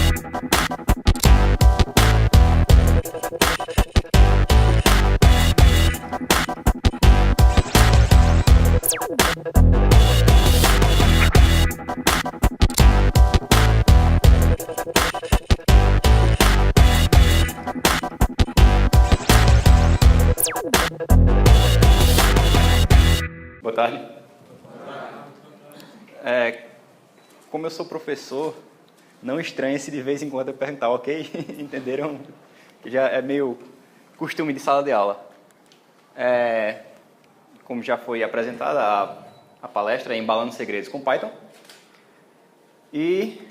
Boa tarde. Como eu sou professor, não estranhe se de vez em quando eu perguntar, ok? Entenderam? Já é meio costume de sala de aula. Como já foi apresentada a palestra, é Embalando Segredos com Python. E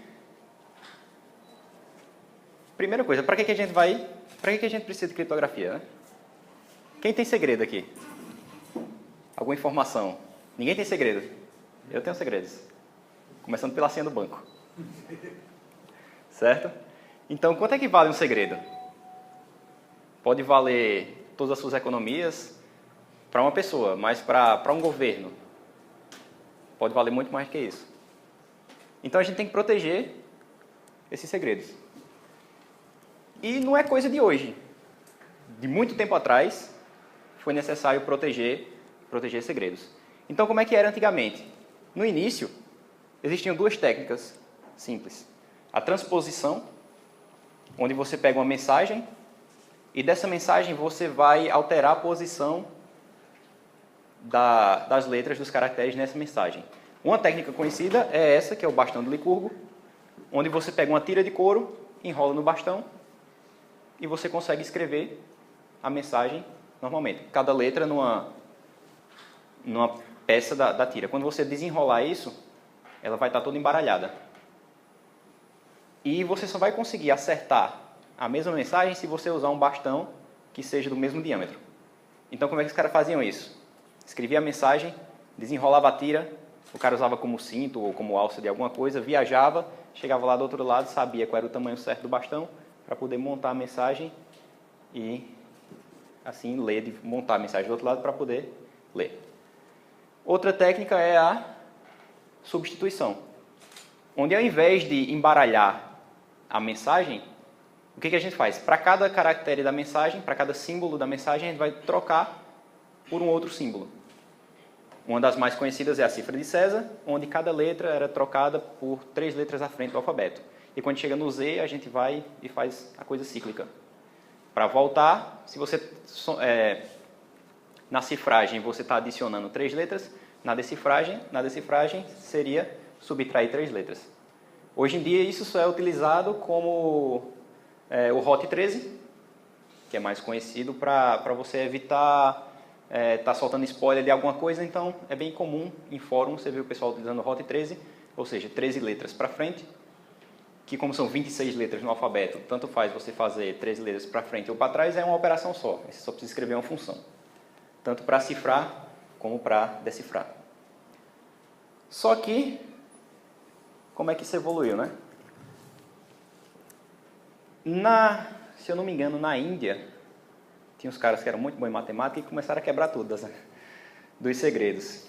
primeira coisa, para que a gente precisa de criptografia, né? Quem tem segredo aqui? Alguma informação? Ninguém tem segredo. Eu tenho segredos. Começando pela senha do banco. Certo? Então, quanto é que vale um segredo? Pode valer todas as suas economias para uma pessoa, mas para um governo pode valer muito mais que isso. Então, a gente tem que proteger esses segredos. E não é coisa de hoje. De muito tempo atrás, foi necessário proteger segredos. Então, como é que era antigamente? No início, existiam duas técnicas simples. A transposição, onde você pega uma mensagem e dessa mensagem você vai alterar a posição das letras, dos caracteres nessa mensagem. Uma técnica conhecida é essa, que é o bastão de Licurgo, onde você pega uma tira de couro, enrola no bastão e você consegue escrever a mensagem normalmente. Cada letra numa peça da tira. Quando você desenrolar isso, ela vai estar toda embaralhada. E você só vai conseguir acertar a mesma mensagem se você usar um bastão que seja do mesmo diâmetro. Então, como é que os caras faziam isso? Escrevia a mensagem, desenrolava a tira, o cara usava como cinto ou como alça de alguma coisa, viajava, chegava lá do outro lado, sabia qual era o tamanho certo do bastão, para poder montar a mensagem e, assim, montar a mensagem do outro lado para poder ler. Outra técnica é a substituição, onde ao invés de embaralhar a mensagem, o que a gente faz? Para cada caractere da mensagem, para cada símbolo da mensagem, a gente vai trocar por um outro símbolo. Uma das mais conhecidas é a cifra de César, onde cada letra era trocada por 3 letras à frente do alfabeto. E quando chega no Z, a gente vai e faz a coisa cíclica. Para voltar, se você na cifragem você está adicionando 3 letras, na decifragem seria subtrair 3 letras. Hoje em dia isso só é utilizado como o Hot 13, que é mais conhecido para você evitar estar soltando spoiler de alguma coisa. Então é bem comum em fórum você vê o pessoal utilizando o Hot 13, ou seja, 13 letras para frente, que como são 26 letras no alfabeto, tanto faz você fazer 13 letras para frente ou para trás, é uma operação só. Você só precisa escrever uma função, tanto para cifrar como para decifrar. Só que, como é que isso evoluiu, né? Se eu não me engano, na Índia, tinha uns caras que eram muito bons em matemática e começaram a quebrar tudo dos segredos.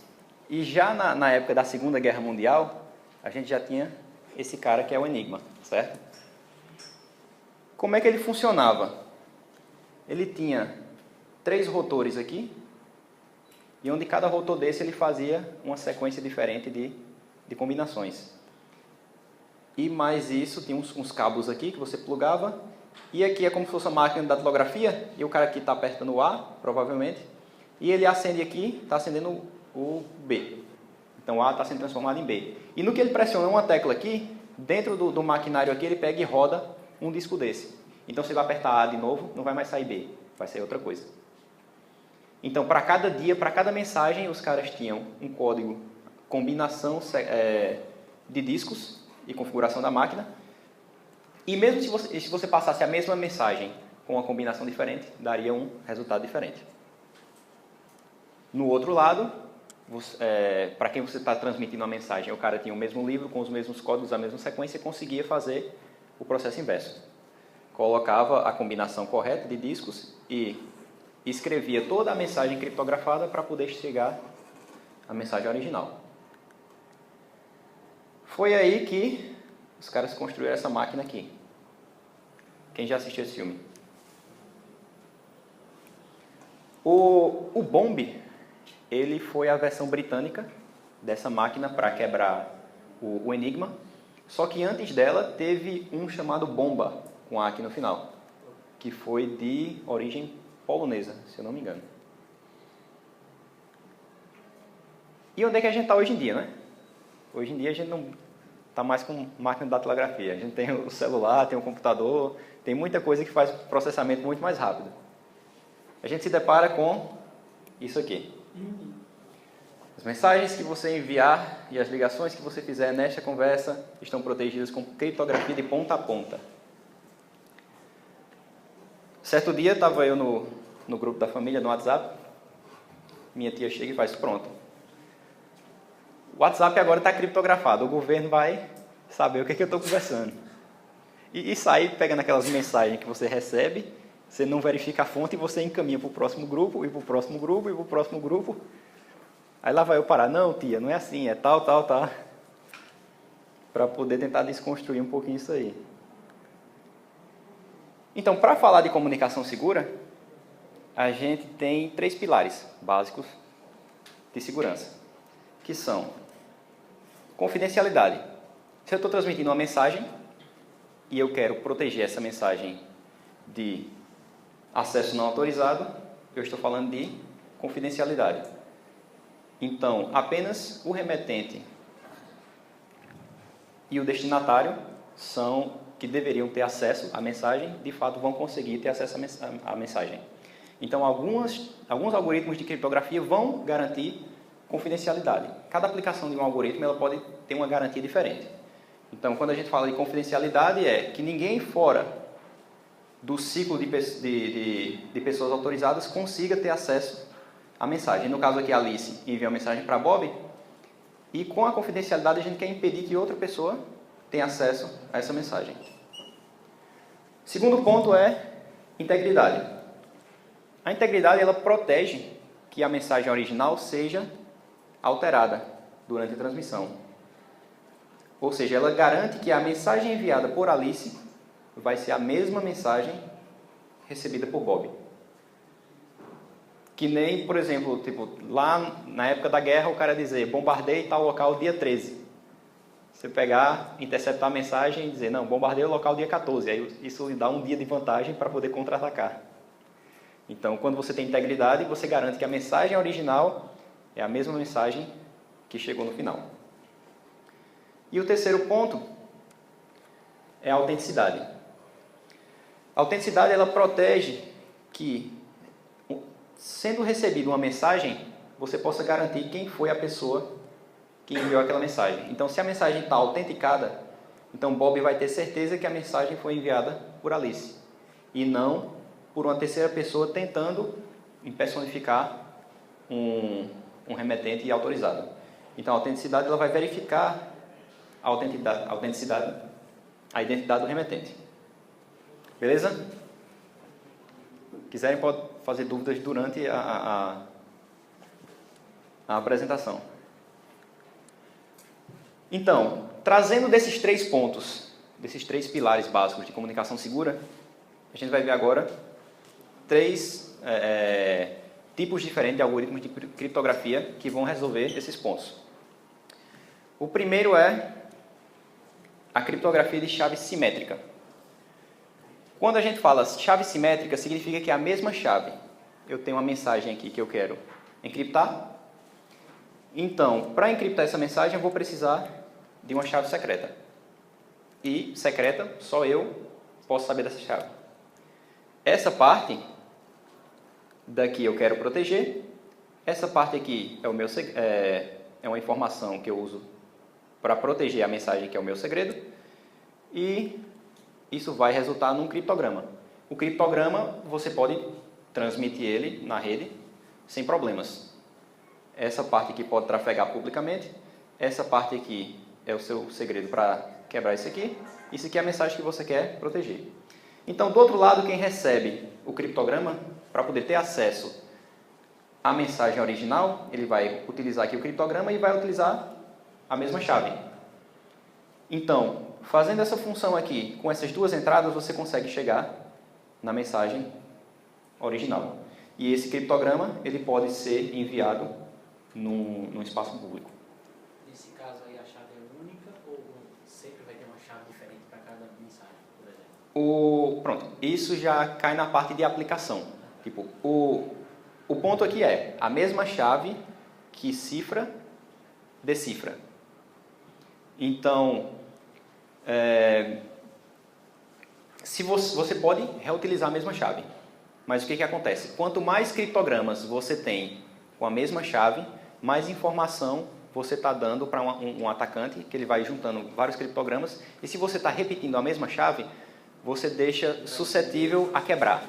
E já na época da Segunda Guerra Mundial, a gente já tinha esse cara que é o Enigma, certo? Como é que ele funcionava? Ele tinha 3 rotores aqui, e onde cada rotor desse ele fazia uma sequência diferente de combinações. E mais isso, tinha uns cabos aqui que você plugava, e aqui é como se fosse a máquina da datilografia, e o cara aqui está apertando o A, provavelmente, e ele acende aqui, está acendendo o B. Então o A está sendo transformado em B. E no que ele pressiona uma tecla aqui, dentro do maquinário aqui, ele pega e roda um disco desse. Então se ele apertar A de novo, não vai mais sair B, vai sair outra coisa. Então, para cada dia, para cada mensagem, os caras tinham um código, combinação de discos e configuração da máquina. E mesmo se você passasse a mesma mensagem com uma combinação diferente, daria um resultado diferente. No outro lado, para quem você está transmitindo a mensagem, o cara tinha o mesmo livro, com os mesmos códigos, a mesma sequência, e conseguia fazer o processo inverso. Colocava a combinação correta de discos e escrevia toda a mensagem criptografada para poder chegar à mensagem original. Foi aí que os caras construíram essa máquina aqui, Quem já assistiu esse filme? O Bomb, ele foi a versão britânica dessa máquina para quebrar o Enigma, só que antes dela teve um chamado Bomba, com A aqui no final, que foi de origem polonesa, se eu não me engano. E onde é que a gente está hoje em dia, né? Hoje em dia a gente não está mais com máquina de datilografia. A gente tem o celular, tem o computador, tem muita coisa que faz processamento muito mais rápido. A gente se depara com isso aqui. As mensagens que você enviar e as ligações que você fizer nesta conversa estão protegidas com criptografia de ponta a ponta. Certo dia, estava eu no grupo da família, no WhatsApp. Minha tia chega e faz, pronto. O WhatsApp agora está criptografado. O governo vai saber o que é que eu estou conversando. E sai pegando aquelas mensagens que você recebe, você não verifica a fonte e você encaminha para o próximo grupo, e para o próximo grupo, e para o próximo grupo. Aí lá vai eu parar. Não, tia, não é assim, é tal, tal, tal. Para poder tentar desconstruir um pouquinho isso aí. Então, para falar de comunicação segura, a gente tem 3 pilares básicos de segurança, que são confidencialidade. Se eu estou transmitindo uma mensagem e eu quero proteger essa mensagem de acesso não autorizado, eu estou falando de confidencialidade. Então, apenas o remetente e o destinatário são que deveriam ter acesso à mensagem, de fato vão conseguir ter acesso à mensagem. Então, alguns algoritmos de criptografia vão garantir confidencialidade. Cada aplicação de um algoritmo ela pode ter uma garantia diferente. Então, quando a gente fala de confidencialidade, é que ninguém fora do ciclo de pessoas autorizadas consiga ter acesso à mensagem. No caso aqui, a Alice envia uma mensagem para Bob, e com a confidencialidade a gente quer impedir que outra pessoa tenha acesso a essa mensagem. Segundo ponto é integridade. A integridade ela protege que a mensagem original seja alterada durante a transmissão. Ou seja, ela garante que a mensagem enviada por Alice vai ser a mesma mensagem recebida por Bob. Que nem, por exemplo, lá na época da guerra o cara dizer bombardeie tal local dia 13. Você pegar, interceptar a mensagem e dizer, não, bombardeie o local dia 14. Aí isso lhe dá um dia de vantagem para poder contra-atacar. Então, quando você tem integridade, você garante que a mensagem original é a mesma mensagem que chegou no final. E o terceiro ponto é a autenticidade. A autenticidade ela protege que, sendo recebida uma mensagem, você possa garantir quem foi a pessoa que enviou aquela mensagem. Então, se a mensagem está autenticada, então Bob vai ter certeza que a mensagem foi enviada por Alice e não por uma terceira pessoa tentando personificar um remetente autorizado. Então, a autenticidade ela vai verificar a identidade do remetente. Beleza? Quiserem, pode fazer dúvidas durante a apresentação. Então, trazendo desses 3 pontos, desses 3 pilares básicos de comunicação segura, a gente vai ver agora 3 tipos diferentes de algoritmos de criptografia que vão resolver esses pontos. O primeiro é a criptografia de chave simétrica. Quando a gente fala chave simétrica, significa que é a mesma chave. Eu tenho uma mensagem aqui que eu quero encriptar. Então, para encriptar essa mensagem, eu vou precisar de uma chave secreta. E secreta, só eu posso saber dessa chave. Essa parte daqui eu quero proteger. Essa parte aqui é uma informação que eu uso para proteger a mensagem que é o meu segredo. E isso vai resultar num criptograma. O criptograma, você pode transmitir ele na rede sem problemas. Essa parte aqui pode trafegar publicamente. Essa parte aqui é o seu segredo para quebrar isso aqui. Isso aqui é a mensagem que você quer proteger. Então, do outro lado, quem recebe o criptograma, para poder ter acesso à mensagem original, ele vai utilizar aqui o criptograma e vai utilizar a mesma chave. Então, fazendo essa função aqui, com essas duas entradas, você consegue chegar na mensagem original. E esse criptograma, ele pode ser enviado num espaço público. Nesse caso aí, a chave é única ou sempre vai ter uma chave diferente para cada mensagem, por exemplo? Pronto, isso já cai na parte de aplicação. Tipo, o ponto aqui é a mesma chave que cifra, decifra. Então, se você pode reutilizar a mesma chave. Mas o que acontece? Quanto mais criptogramas você tem com a mesma chave, mais informação você está dando para um atacante, que ele vai juntando vários criptogramas. E se você está repetindo a mesma chave, você deixa suscetível a quebrar.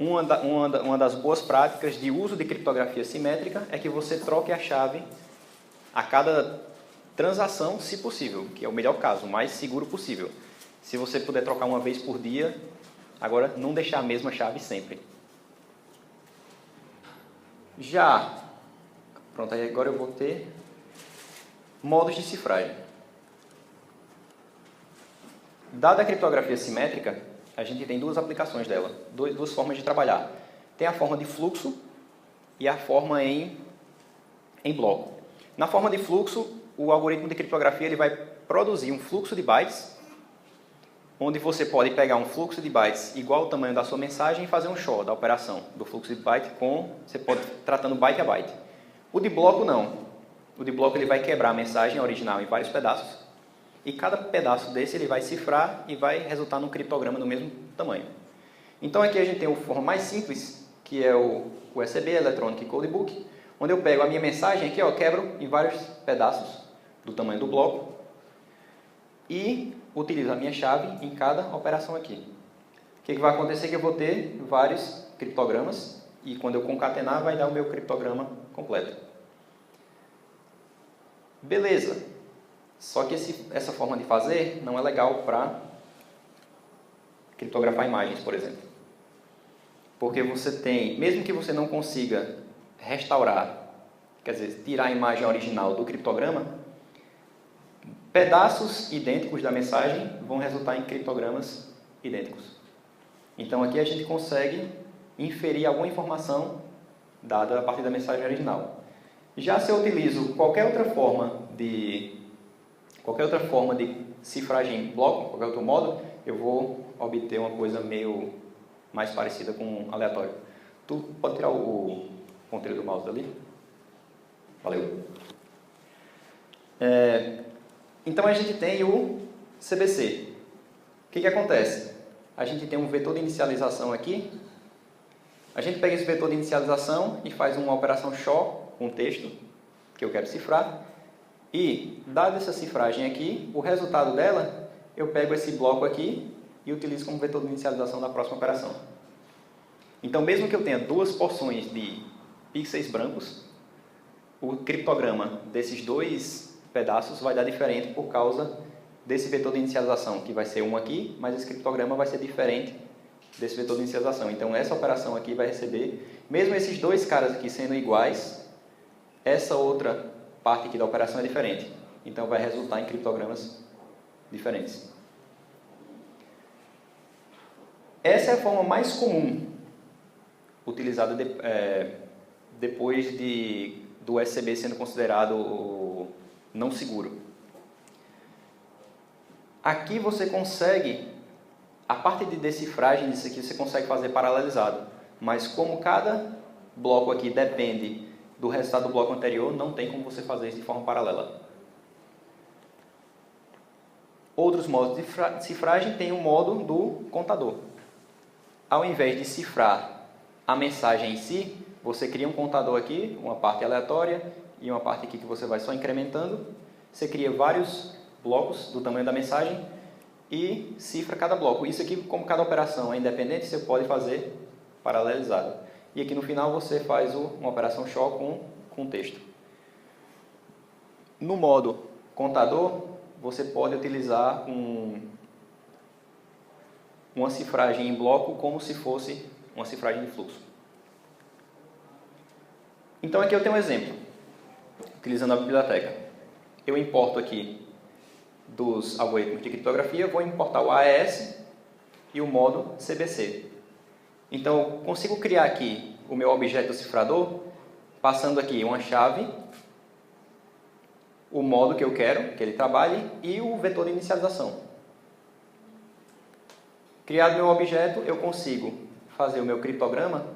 Uma das boas práticas de uso de criptografia simétrica é que você troque a chave a cada transação, se possível, que é o melhor caso, o mais seguro possível. Se você puder trocar uma vez por dia, agora não deixar a mesma chave sempre. Pronto, aí agora eu vou ter modos de cifragem. Dada a criptografia simétrica, a gente tem duas aplicações dela, duas formas de trabalhar. Tem a forma de fluxo e a forma em bloco. Na forma de fluxo, o algoritmo de criptografia ele vai produzir um fluxo de bytes, onde você pode pegar um fluxo de bytes igual ao tamanho da sua mensagem e fazer um show da operação do fluxo de byte você pode tratando byte a byte. O de bloco não. O de bloco ele vai quebrar a mensagem original em vários pedaços e cada pedaço desse ele vai cifrar e vai resultar num criptograma do mesmo tamanho. Então aqui a gente tem a forma mais simples, que é o ECB, Electronic Codebook, onde eu pego a minha mensagem aqui, quebro em vários pedaços do tamanho do bloco e utilizo a minha chave em cada operação aqui. O que vai acontecer é que eu vou ter vários criptogramas e quando eu concatenar vai dar o meu criptograma completo. Beleza. Só que essa forma de fazer não é legal para criptografar imagens, por exemplo. Porque você tem, mesmo que você não consiga restaurar, quer dizer, tirar a imagem original do criptograma, pedaços idênticos da mensagem vão resultar em criptogramas idênticos. Então aqui a gente consegue inferir alguma informação dada a partir da mensagem original. Já se eu utilizo qualquer outra forma de cifragem em bloco, qualquer outro modo, eu vou obter uma coisa meio mais parecida com aleatório. Tu pode tirar o ponteiro do mouse dali? Valeu. Então a gente tem o CBC. O que acontece? A gente tem um vetor de inicialização aqui. A gente pega esse vetor de inicialização e faz uma operação SHO com texto que eu quero cifrar. E, dada essa cifragem aqui, o resultado dela, eu pego esse bloco aqui e utilizo como vetor de inicialização da próxima operação. Então, mesmo que eu tenha duas porções de pixels brancos, o criptograma desses dois pedaços vai dar diferente por causa desse vetor de inicialização, que vai ser um aqui, mas esse criptograma vai ser diferente desse vetor de inicialização. Então, essa operação aqui vai receber, mesmo esses dois caras aqui sendo iguais, essa outra parte aqui da operação é diferente. Então, vai resultar em criptogramas diferentes. Essa é a forma mais comum utilizada depois do SCB sendo considerado não seguro. Aqui você consegue, a parte de decifragem disso aqui você consegue fazer paralelizado, mas como cada bloco aqui depende do resultado do bloco anterior, não tem como você fazer isso de forma paralela. Outros modos de cifragem tem o modo do contador. Ao invés de cifrar a mensagem em si, você cria um contador aqui, uma parte aleatória e uma parte aqui que você vai só incrementando. Você cria vários blocos do tamanho da mensagem e cifra cada bloco. Isso aqui, como cada operação é independente, você pode fazer paralelizado. E aqui no final você faz uma operação SHO com texto. No modo contador, você pode utilizar uma cifragem em bloco como se fosse uma cifragem de fluxo. Então aqui eu tenho um exemplo, utilizando a biblioteca. Eu importo aqui dos algoritmos de criptografia, vou importar o AES e o modo CBC. Então, eu consigo criar aqui o meu objeto cifrador, passando aqui uma chave, o modo que eu quero que ele trabalhe e o vetor de inicialização. Criado meu objeto, eu consigo fazer o meu criptograma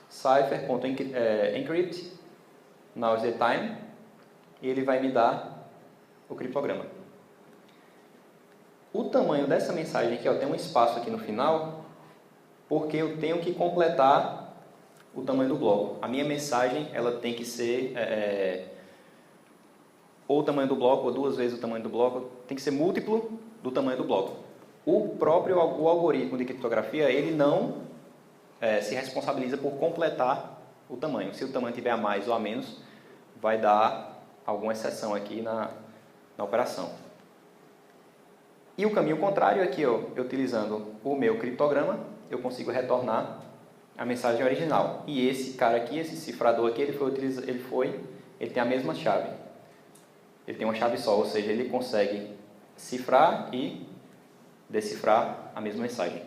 cipher.encrypt now is the time e ele vai me dar o criptograma. O tamanho dessa mensagem aqui, tem um espaço aqui no final, porque eu tenho que completar o tamanho do bloco. A minha mensagem ela tem que ser ou o tamanho do bloco, ou 2 vezes o tamanho do bloco, tem que ser múltiplo do tamanho do bloco. O algoritmo de criptografia, ele não se responsabiliza por completar o tamanho. Se o tamanho tiver a mais ou a menos, vai dar alguma exceção aqui na operação. E o caminho contrário é que eu utilizando o meu criptograma, eu consigo retornar a mensagem original. E esse cara aqui, esse cifrador aqui, ele tem a mesma chave. Ele tem uma chave só, ou seja, ele consegue cifrar e decifrar a mesma mensagem.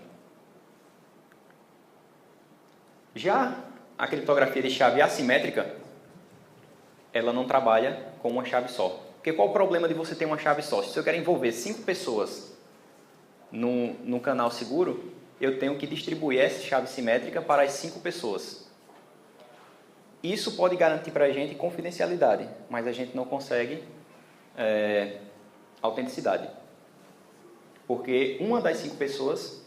Já a criptografia de chave assimétrica, ela não trabalha com uma chave só. Porque qual o problema de você ter uma chave só? Se eu quero envolver 5 pessoas num canal seguro, eu tenho que distribuir essa chave simétrica para as 5 pessoas. Isso pode garantir para a gente confidencialidade, mas a gente não consegue autenticidade. Porque uma das 5 pessoas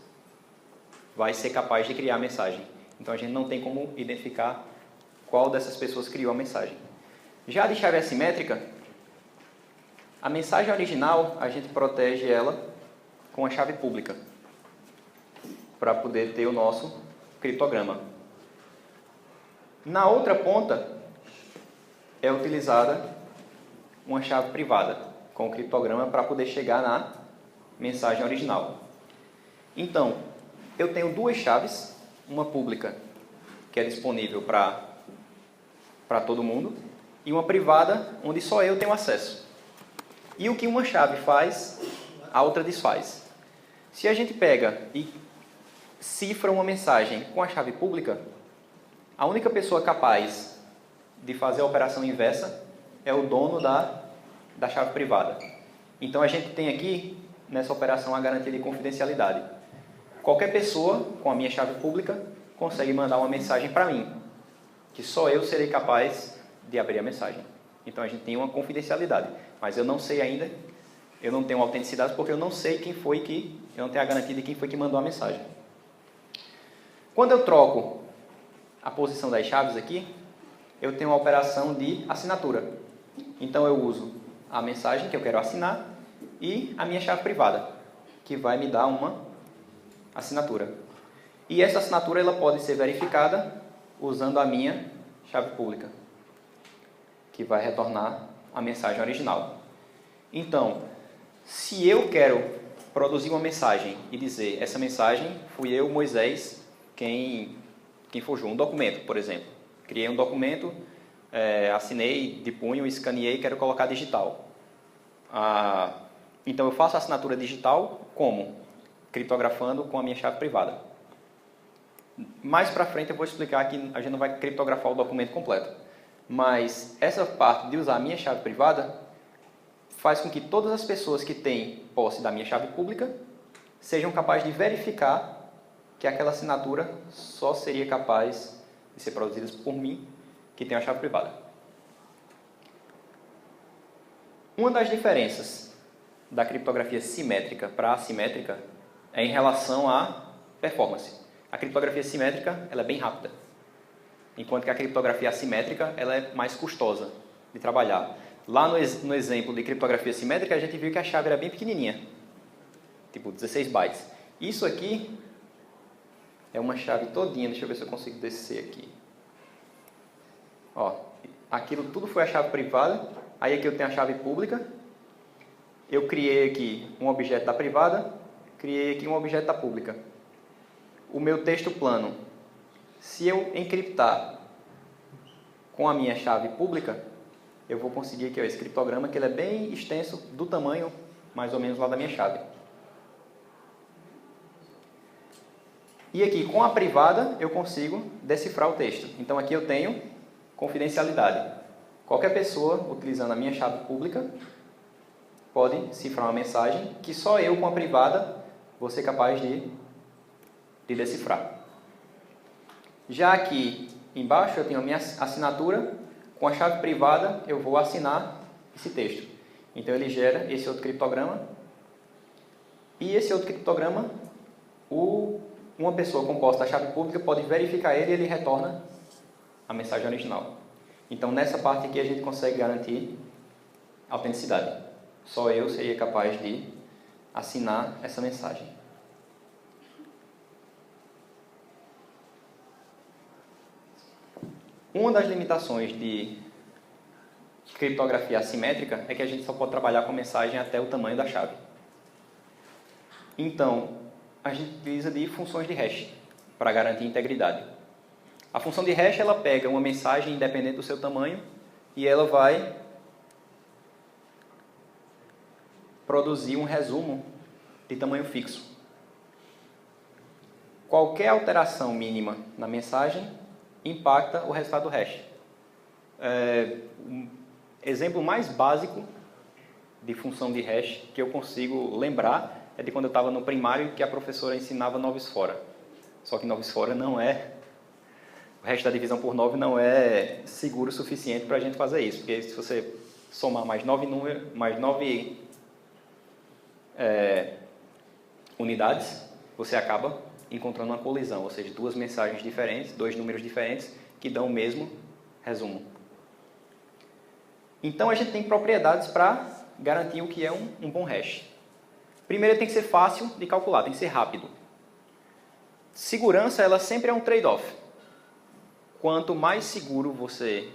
vai ser capaz de criar a mensagem. Então a gente não tem como identificar qual dessas pessoas criou a mensagem. Já de chave assimétrica, a mensagem original a gente protege ela com a chave pública para poder ter o nosso criptograma. Na outra ponta é utilizada uma chave privada com o criptograma para poder chegar na mensagem original. Então, eu tenho 2 chaves, uma pública que é disponível para todo mundo e uma privada onde só eu tenho acesso. E o que uma chave faz, a outra desfaz. Se a gente pega e cifra uma mensagem com a chave pública, a única pessoa capaz de fazer a operação inversa é o dono da chave privada. Então a gente tem aqui, nessa operação, a garantia de confidencialidade. Qualquer pessoa com a minha chave pública consegue mandar uma mensagem para mim, que só eu serei capaz de abrir a mensagem. Então a gente tem uma confidencialidade, mas eu não sei ainda, eu não tenho autenticidade porque eu não sei eu não tenho a garantia de quem foi que mandou a mensagem. Quando eu troco a posição das chaves aqui, eu tenho uma operação de assinatura. Então eu uso a mensagem que eu quero assinar e a minha chave privada, que vai me dar uma assinatura. E essa assinatura ela pode ser verificada usando a minha chave pública, que vai retornar a mensagem original. Então, se eu quero produzir uma mensagem e dizer, essa mensagem fui eu, Moisés, quem forjou um documento, por exemplo. Criei um documento, assinei de punho, escaneei, quero colocar digital. Então eu faço a assinatura digital como? Criptografando com a minha chave privada. Mais para frente eu vou explicar que a gente não vai criptografar o documento completo. Mas essa parte de usar a minha chave privada faz com que todas as pessoas que têm posse da minha chave pública sejam capazes de verificar que aquela assinatura só seria capaz de ser produzida por mim, que tem a chave privada. Uma das diferenças da criptografia simétrica para assimétrica é em relação à performance. A criptografia simétrica ela é bem rápida, enquanto que a criptografia assimétrica ela é mais custosa de trabalhar. Lá no exemplo de criptografia simétrica, a gente viu que a chave era bem pequenininha, tipo 16 bytes. Isso aqui é uma chave todinha, deixa eu ver se eu consigo descer aqui. Ó, aquilo tudo foi a chave privada, aí aqui eu tenho a chave pública. Eu criei aqui um objeto da privada, criei aqui um objeto da pública. O meu texto plano, se eu encriptar com a minha chave pública, eu vou conseguir aqui esse criptograma, que ele é bem extenso, do tamanho mais ou menos lá da minha chave. E aqui, com a privada, eu consigo decifrar o texto. Então, aqui eu tenho confidencialidade. Qualquer pessoa, utilizando a minha chave pública, pode cifrar uma mensagem que só eu, com a privada, vou ser capaz de decifrar. Já aqui embaixo, eu tenho a minha assinatura. Com a chave privada, eu vou assinar esse texto. Então, ele gera esse outro criptograma. E esse outro criptograma, uma pessoa composta da chave pública pode verificar ele e ele retorna a mensagem original. Então, nessa parte aqui, a gente consegue garantir autenticidade. Só eu seria capaz de assinar essa mensagem. Uma das limitações de criptografia assimétrica é que a gente só pode trabalhar com mensagem até o tamanho da chave. Então, a gente utiliza de funções de hash para garantir integridade. A função de hash, ela pega uma mensagem independente do seu tamanho e ela vai produzir um resumo de tamanho fixo. Qualquer alteração mínima na mensagem impacta o resultado do hash. Um exemplo mais básico de função de hash que eu consigo lembrar é de quando eu estava no primário que a professora ensinava 9 fora. Só que 9 fora não é... O resto da divisão por 9 não é seguro o suficiente para a gente fazer isso. Porque se você somar mais 9 unidades, você acaba encontrando uma colisão. Ou seja, duas mensagens diferentes, dois números diferentes, que dão o mesmo resumo. Então, a gente tem propriedades para garantir o que é um bom hash. Primeiro, tem que ser fácil de calcular, tem que ser rápido. Segurança, ela sempre é um trade-off. Quanto mais seguro você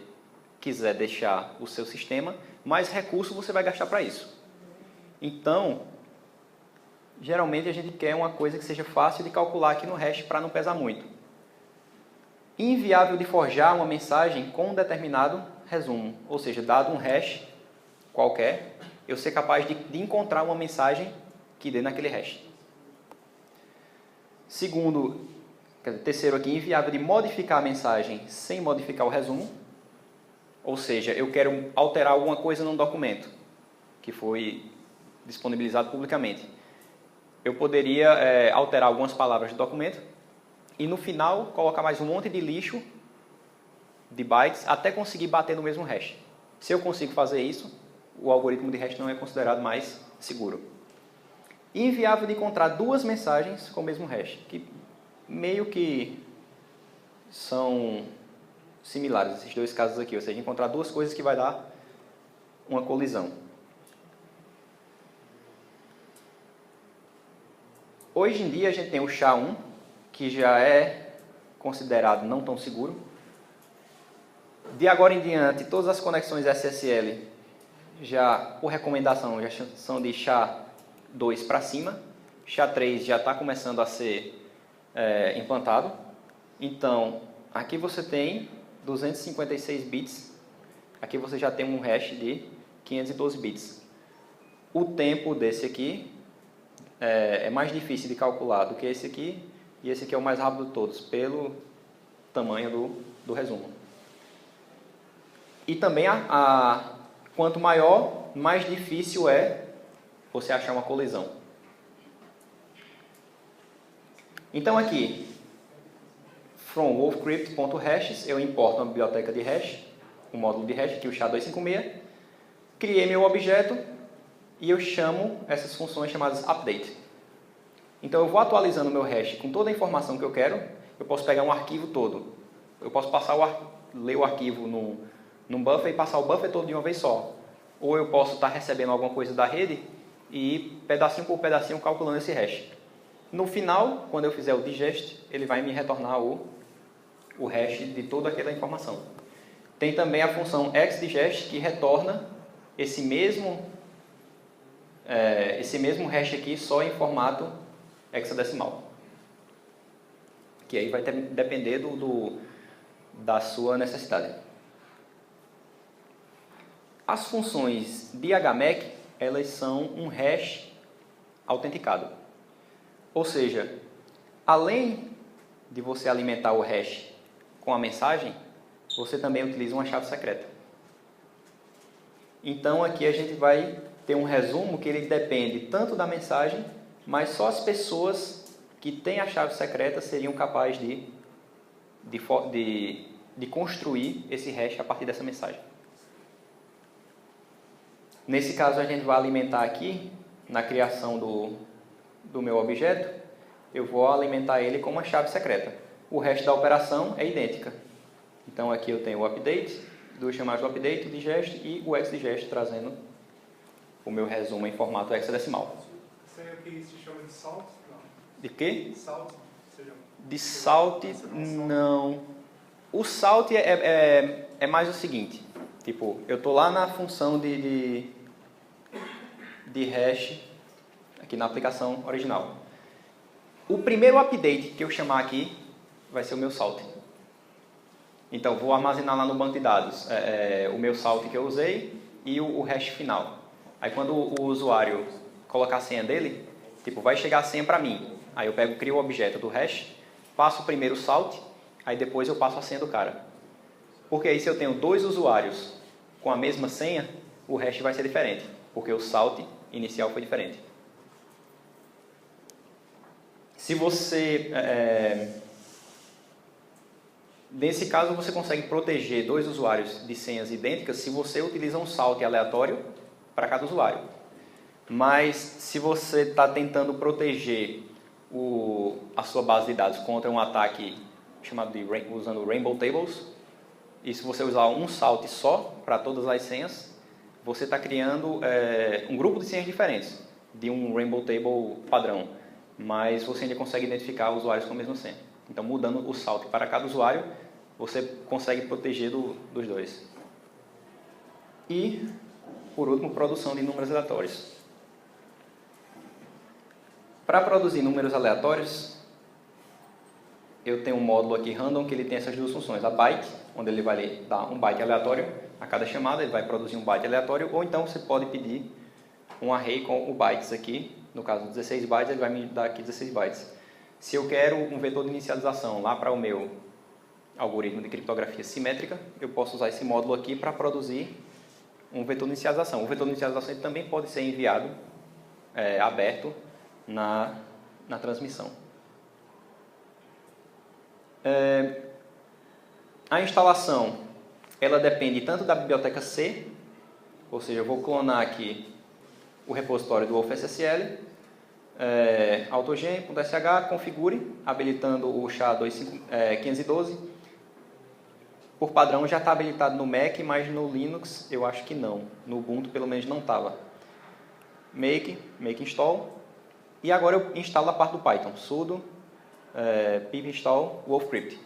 quiser deixar o seu sistema, mais recurso você vai gastar para isso. Então, geralmente a gente quer uma coisa que seja fácil de calcular aqui no hash para não pesar muito. Inviável de forjar uma mensagem com um determinado resumo. Ou seja, dado um hash qualquer, eu ser capaz de encontrar uma mensagem que dê naquele hash. Terceiro aqui, inviável de modificar a mensagem sem modificar o resumo. Ou seja, eu quero alterar alguma coisa num documento que foi disponibilizado publicamente. Eu poderia alterar algumas palavras do documento e no final colocar mais um monte de lixo de bytes até conseguir bater no mesmo hash. Se eu consigo fazer isso, o algoritmo de hash não é considerado mais seguro. Inviável de encontrar duas mensagens com o mesmo hash, que meio que são similares, esses dois casos aqui, ou seja, encontrar duas coisas que vai dar uma colisão. Hoje em dia a gente tem o SHA-1, que já é considerado não tão seguro. De agora em diante, todas as conexões SSL, já por recomendação, já são de SHA-2 para cima. SHA-3 já está começando a ser implantado. Então, aqui você tem 256 bits. Aqui você já tem um hash de 512 bits. O tempo desse aqui é mais difícil de calcular do que esse aqui. E esse aqui é o mais rápido de todos, pelo tamanho do resumo. E também, quanto maior, mais difícil é você achar uma colisão. Então aqui, from wolfcrypt.hashes, eu importo uma biblioteca de hash, um módulo de hash, aqui o SHA-256, criei meu objeto e eu chamo essas funções chamadas update. Então eu vou atualizando o meu hash com toda a informação que eu quero. Eu posso pegar um arquivo todo. Eu posso ler o arquivo num buffer e passar o buffer todo de uma vez só. Ou eu posso estar recebendo alguma coisa da rede e ir pedacinho por pedacinho calculando esse hash. No final, quando eu fizer o digest, ele vai me retornar o hash de toda aquela informação. Tem também a função xdigest que retorna esse mesmo hash aqui só em formato hexadecimal. Que aí vai depender da sua necessidade. As funções de HMAC elas são um hash autenticado. Ou seja, além de você alimentar o hash com a mensagem, você também utiliza uma chave secreta. Então aqui a gente vai ter um resumo que ele depende tanto da mensagem, mas só as pessoas que têm a chave secreta seriam capazes de construir esse hash a partir dessa mensagem. Nesse caso a gente vai alimentar aqui, na criação do meu objeto, eu vou alimentar ele com uma chave secreta. O resto da operação é idêntica. Então aqui eu tenho o update, duas chamadas do update, o digest e o hexdigest trazendo o meu resumo em formato hexadecimal. Isso aí aqui se chama de salt? Não. De quê? Salt? De salt, não. O salt é mais o seguinte, tipo, eu estou lá na função de hash, aqui na aplicação original. O primeiro update que eu chamar aqui vai ser o meu salt. Então, vou armazenar lá no banco de dados o meu salt que eu usei e o hash final. Aí, quando o usuário colocar a senha dele, tipo, vai chegar a senha para mim. Aí eu crio o objeto do hash, passo primeiro o salt, aí depois eu passo a senha do cara. Porque aí, se eu tenho dois usuários com a mesma senha, o hash vai ser diferente, porque o salt inicial foi diferente. Se você... nesse caso, você consegue proteger dois usuários de senhas idênticas se você utiliza um salt aleatório para cada usuário. Mas se você está tentando proteger a sua base de dados contra um ataque chamado usando Rainbow Tables, e se você usar um salt só para todas as senhas, você está criando um grupo de senhas diferentes de um Rainbow Table padrão, mas você ainda consegue identificar usuários com a mesma senha. Então, mudando o salt para cada usuário, você consegue proteger dos dois. E, por último, produção de números aleatórios. Para produzir números aleatórios, eu tenho um módulo aqui random que ele tem essas duas funções. A byte, onde ele vai dar um byte aleatório a cada chamada, ele vai produzir um byte aleatório, ou então você pode pedir um array com o bytes aqui, no caso 16 bytes, ele vai me dar aqui 16 bytes. Se eu quero um vetor de inicialização lá para o meu algoritmo de criptografia simétrica, eu posso usar esse módulo aqui para produzir um vetor de inicialização. O vetor de inicialização ele também pode ser enviado aberto na transmissão. A instalação ela depende tanto da biblioteca C, ou seja, eu vou clonar aqui o repositório do wolfSSL, autogen.sh, configure, habilitando o SHA-512. Por padrão já está habilitado no Mac, mas no Linux eu acho que não. No Ubuntu pelo menos não estava. Make install. E agora eu instalo a parte do Python, sudo pip install wolfcrypt.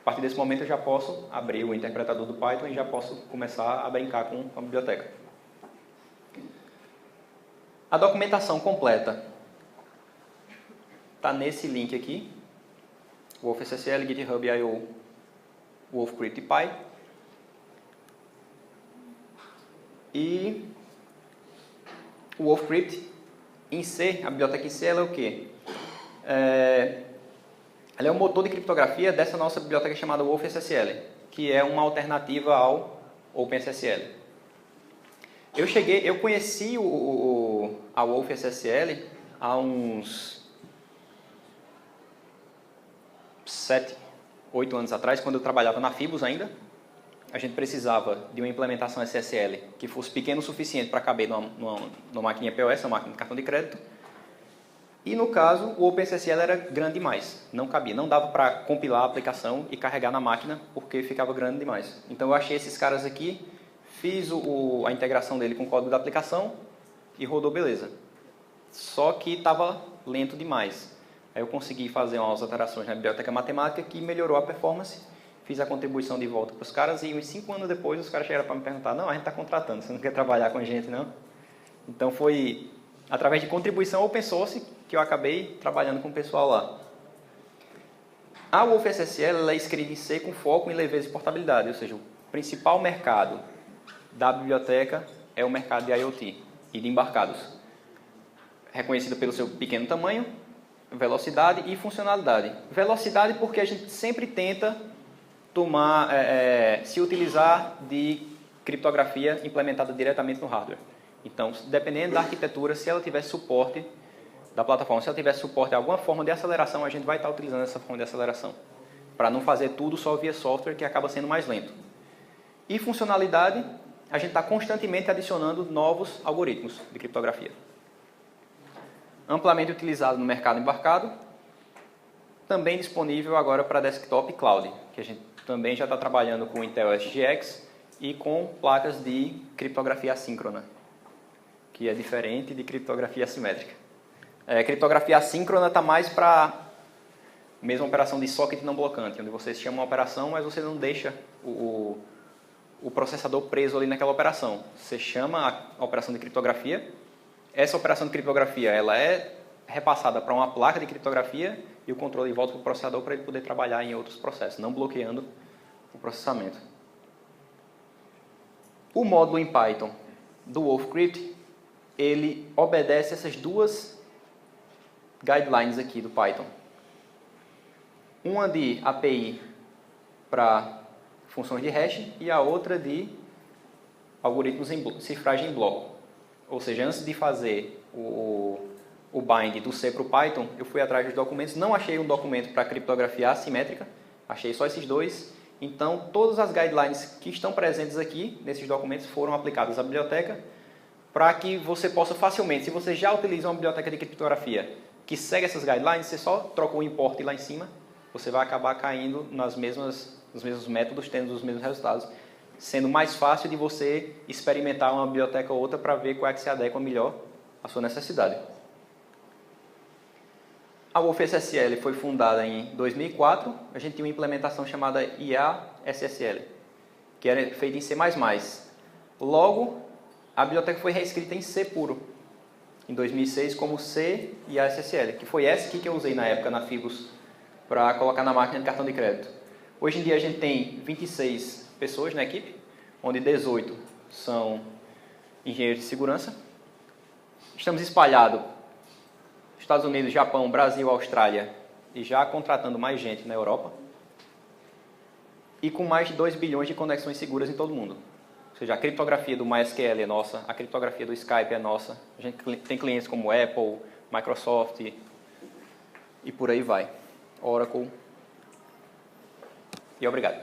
A partir desse momento eu já posso abrir o interpretador do Python e já posso começar a brincar com a biblioteca. A documentação completa está nesse link aqui, wolfSSL, GitHub IO, wolfcrypt.py. E o wolfcrypt em C, a biblioteca em C, ela é o quê? Ela é o motor de criptografia dessa nossa biblioteca chamada wolfSSL, que é uma alternativa ao OpenSSL. Eu conheci a wolfSSL há uns 7, 8 anos atrás, quando eu trabalhava na Fibus ainda. A gente precisava de uma implementação SSL que fosse pequeno o suficiente para caber numa maquininha POS, uma máquina de cartão de crédito. E no caso, o OpenSSL era grande demais, não cabia, não dava para compilar a aplicação e carregar na máquina porque ficava grande demais. Então eu achei esses caras aqui, fiz a integração dele com o código da aplicação e rodou beleza. Só que estava lento demais. Aí eu consegui fazer umas alterações na biblioteca matemática que melhorou a performance, fiz a contribuição de volta para os caras e uns 5 anos depois os caras chegaram para me perguntar: não, a gente está contratando, você não quer trabalhar com a gente não? Então foi através de contribuição open source que eu acabei trabalhando com o pessoal lá. A wolfSSL é escrita em C com foco em leveza e portabilidade, ou seja, o principal mercado da biblioteca é o mercado de IoT. e de embarcados. Reconhecida pelo seu pequeno tamanho, velocidade e funcionalidade. Velocidade porque a gente sempre tenta se utilizar de criptografia implementada diretamente no hardware. Então, dependendo da arquitetura, se ela tiver suporte da plataforma, se ela tiver suporte a alguma forma de aceleração, a gente vai estar utilizando essa forma de aceleração, para não fazer tudo só via software, que acaba sendo mais lento. E funcionalidade, a gente está constantemente adicionando novos algoritmos de criptografia. Amplamente utilizado no mercado embarcado, também disponível agora para desktop e cloud, que a gente também já está trabalhando com Intel SGX e com placas de criptografia assíncrona, que é diferente de criptografia assimétrica. Criptografia assíncrona está mais para a mesma operação de socket não blocante, onde você chama uma operação, mas você não deixa o processador preso ali naquela operação. Você chama a operação de criptografia, essa operação de criptografia ela é repassada para uma placa de criptografia e o controle volta para o processador para ele poder trabalhar em outros processos, não bloqueando o processamento. O módulo em Python do Wolfcrypt, ele obedece essas duas guidelines aqui do Python. Uma de API para funções de hash e a outra de algoritmos em cifragem em bloco. Ou seja, antes de fazer o bind do C para o Python, eu fui atrás dos documentos, não achei um documento para criptografia assimétrica, achei só esses dois. Então, todas as guidelines que estão presentes aqui, nesses documentos, foram aplicadas à biblioteca, para que você possa facilmente, se você já utiliza uma biblioteca de criptografia que segue essas guidelines, você só troca o import lá em cima, você vai acabar caindo nos mesmos métodos, tendo os mesmos resultados, sendo mais fácil de você experimentar uma biblioteca ou outra para ver qual é que se adequa melhor à sua necessidade. A WolfSSL foi fundada em 2004, a gente tinha uma implementação chamada IA-SSL, que era feita em C++. Logo, a biblioteca foi reescrita em C puro, em 2006, como C IA-SSL, que foi essa aqui que eu usei na época na Fibus, para colocar na máquina de cartão de crédito. Hoje em dia a gente tem 26 pessoas na equipe, onde 18 são engenheiros de segurança. Estamos espalhados Estados Unidos, Japão, Brasil, Austrália e já contratando mais gente na Europa. E com mais de 2 bilhões de conexões seguras em todo o mundo. Ou seja, a criptografia do MySQL é nossa, a criptografia do Skype é nossa. A gente tem clientes como Apple, Microsoft e por aí vai. Oracle. E obrigado.